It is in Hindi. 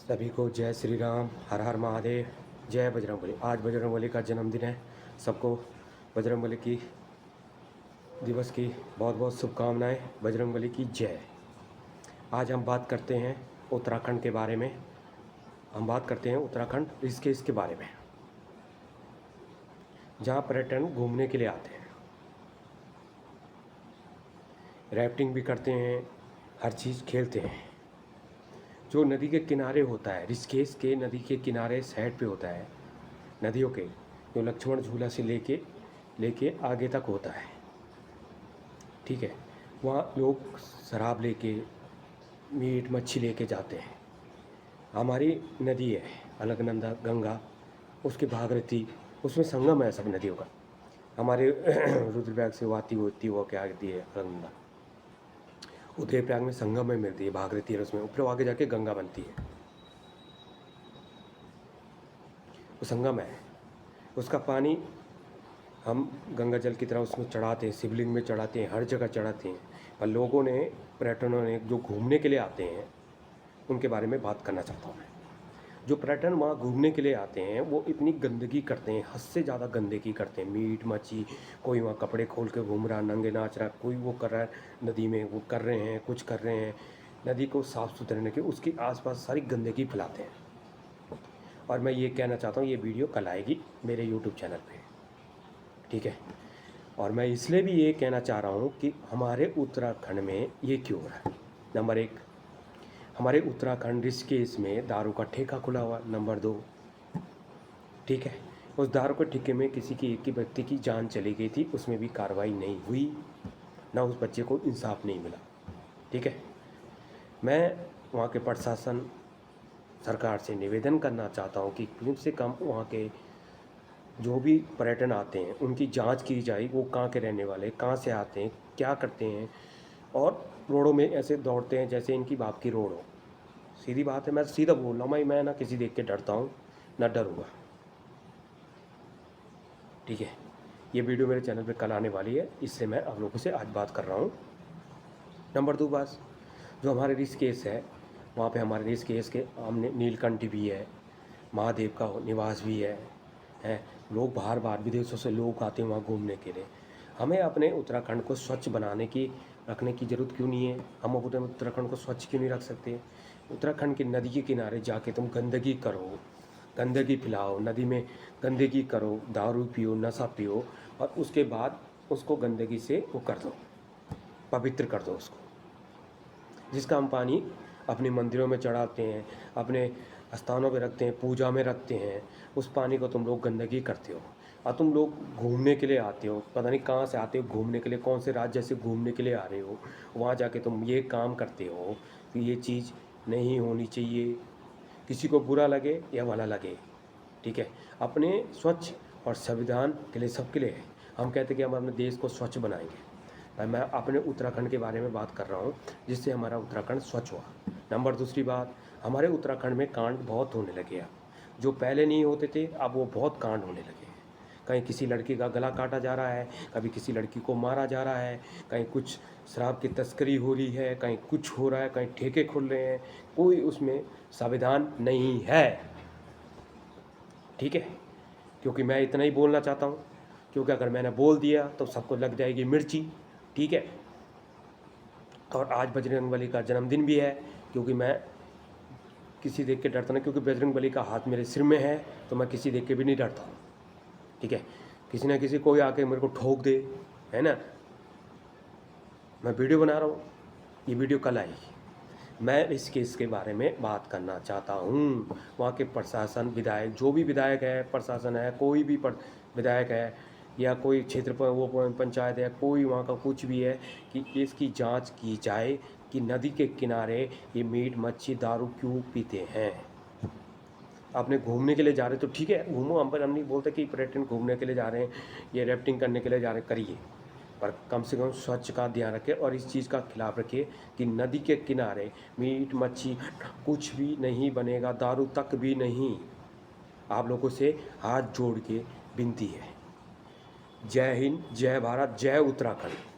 सभी को जय श्री राम, हर हर महादेव, जय बजरंगबली। आज बजरंगबली का जन्मदिन है। सबको बजरंगबली की दिवस की बहुत बहुत शुभकामनाएं। बजरंगबली की जय। आज हम बात करते हैं उत्तराखंड के बारे में। हम बात करते हैं उत्तराखंड ऋषिकेश के बारे में, जहाँ पर्यटन घूमने के लिए आते हैं, राफ्टिंग भी करते हैं, हर चीज़ खेलते हैं। जो नदी के किनारे होता है, ऋषिकेश के नदी के किनारे साइड पे होता है, नदियों के जो लक्ष्मण झूला से लेके आगे तक होता है, ठीक है। वहाँ लोग शराब लेके, मीट मच्छी लेके जाते हैं। हमारी नदी है अलकनंदा गंगा, उसकी भागीरथी, उसमें संगम है सब नदियों का। हमारे रुद्रप्रयाग से वाती होती वो क्या आती है अलकनंदा, उदयप्रयाग में संगम में मिलती है भागीरथी, और उसमें ऊपर आगे जाके गंगा बनती है। वो संगम है, उसका पानी हम गंगा जल की तरह उसमें चढ़ाते हैं, शिवलिंग में चढ़ाते हैं, हर जगह चढ़ाते हैं। पर लोगों ने, पर्यटनों ने, जो घूमने के लिए आते हैं, उनके बारे में बात करना चाहता हूँ मैं। जो पर्यटन वहाँ घूमने के लिए आते हैं वो इतनी गंदगी करते हैं, हद से ज़्यादा गंदगी करते हैं। मीट मच्छी, कोई वहाँ कपड़े खोल के घूम रहा, नंगे नाच रहा, कोई वो कर रहा है नदी में, वो कर रहे हैं, कुछ कर रहे हैं। नदी को साफ़ सुथरे रखने के उसके आसपास सारी गंदगी फैलाते हैं। और मैं ये कहना चाहता हूँ, ये वीडियो कल आएगी मेरे यूट्यूब चैनल पे, ठीक है। और मैं इसलिए भी ये कहना चाह रहा हूँ कि हमारे उत्तराखंड में ये क्यों हो रहा है। नंबर 1, हमारे उत्तराखंड ऋषिकेश में दारू का ठेका खुला हुआ। नंबर 2, ठीक है, उस दारू के ठेके में किसी की, एक ही व्यक्ति की जान चली गई थी, उसमें भी कार्रवाई नहीं हुई, ना उस बच्चे को इंसाफ नहीं मिला, ठीक है। मैं वहाँ के प्रशासन, सरकार से निवेदन करना चाहता हूँ कि कम से कम वहाँ के जो भी पर्यटन आते हैं उनकी जांच की जाए, वो कहाँ के रहने वाले, कहाँ से आते हैं, क्या करते हैं। और रोडों में ऐसे दौड़ते हैं जैसे इनकी बाप की रोड हो। सीधी बात है, मैं सीधा बोल रहा हूँ, मैं ना किसी देख के डरता हूँ, ना डरूँगा, ठीक है। ये वीडियो मेरे चैनल पे कल आने वाली है, इससे मैं आप लोगों से आज बात कर रहा हूँ। नंबर 2 बात, जो हमारे ऋषिकेश है, वहाँ पे हमारे ऋषिकेश के आमने नीलकंठ भी है, महादेव का निवास भी है। लोग बाहर बाहर विदेशों से लोग आते हैं वहाँ घूमने के लिए। हमें अपने उत्तराखंड को स्वच्छ बनाने की, रखने की ज़रूरत क्यों नहीं है? हम अपने उत्तराखंड को स्वच्छ क्यों नहीं रख सकते? उत्तराखंड की नदी के किनारे जाके तुम गंदगी करो, गंदगी फैलाओ, नदी में गंदगी करो, दारू पियो, नशा पियो, और उसके बाद उसको गंदगी से वो कर दो, पवित्र कर दो उसको, जिसका हम पानी अपने मंदिरों में चढ़ाते हैं, अपने स्थानों पे रखते हैं, पूजा में रखते हैं। उस पानी को तुम लोग गंदगी करते हो। और तुम लोग घूमने के लिए आते हो, पता नहीं कहाँ से आते हो घूमने के लिए, कौन से राज्य से घूमने के लिए आ रहे हो, वहाँ जाके तुम ये काम करते हो। कि ये चीज़ नहीं होनी चाहिए, किसी को बुरा लगे या भला लगे, ठीक है। अपने स्वच्छ और संविधान के लिए, सबके लिए है। हम कहते हैं कि हम अपने देश को स्वच्छ बनाएंगे। मैं अपने उत्तराखंड के बारे में बात कर रहा हूँ, जिससे हमारा उत्तराखंड स्वच्छ हुआ। नंबर दूसरी बात, हमारे उत्तराखंड में कांड बहुत होने लगे अब, जो पहले नहीं होते थे, अब वो बहुत कांड होने लगे हैं। कहीं किसी लड़की का गला काटा जा रहा है, कभी किसी लड़की को मारा जा रहा है, कहीं कुछ शराब की तस्करी हो रही है, कहीं कुछ हो रहा है, कहीं ठेके खुल रहे हैं। कोई उसमें संविधान नहीं है, ठीक है। क्योंकि मैं इतना ही बोलना चाहता हूँ, क्योंकि अगर मैंने बोल दिया तो सबको लग जाएगी मिर्ची, ठीक है। और आज बजरंगबली का जन्मदिन भी है, क्योंकि मैं किसी देख के डरता नहीं, क्योंकि बजरंगबली का हाथ मेरे सिर में है, तो मैं किसी देख के भी नहीं डरता हूँ, ठीक है। किसी ना किसी कोई आके मेरे को ठोक दे, है ना। मैं वीडियो बना रहा हूँ, ये वीडियो कल आएगी। मैं इस केस के बारे में बात करना चाहता हूँ। वहाँ के प्रशासन, विधायक, जो भी विधायक है, प्रशासन है, कोई भी विधायक है, या कोई क्षेत्र पर वो पंचायत है, कोई वहाँ का कुछ भी है, कि इसकी जांच की जाए कि नदी के किनारे ये मीट मच्छी दारू क्यों पीते हैं। आपने घूमने के लिए जा रहे तो ठीक है, घूमो, हम नहीं बोलते कि पर्यटन घूमने के लिए जा रहे हैं, ये राफ्टिंग करने के लिए जा रहे हैं, करिए, पर कम से कम स्वच्छ का ध्यान रखें। और इस चीज़ का खिलाफ रखिए कि नदी के किनारे मीट मच्छी कुछ भी नहीं बनेगा, दारू तक भी नहीं। आप लोगों से हाथ जोड़ के विनती है। जय हिंद, जय भारत, जय उत्तराखंड।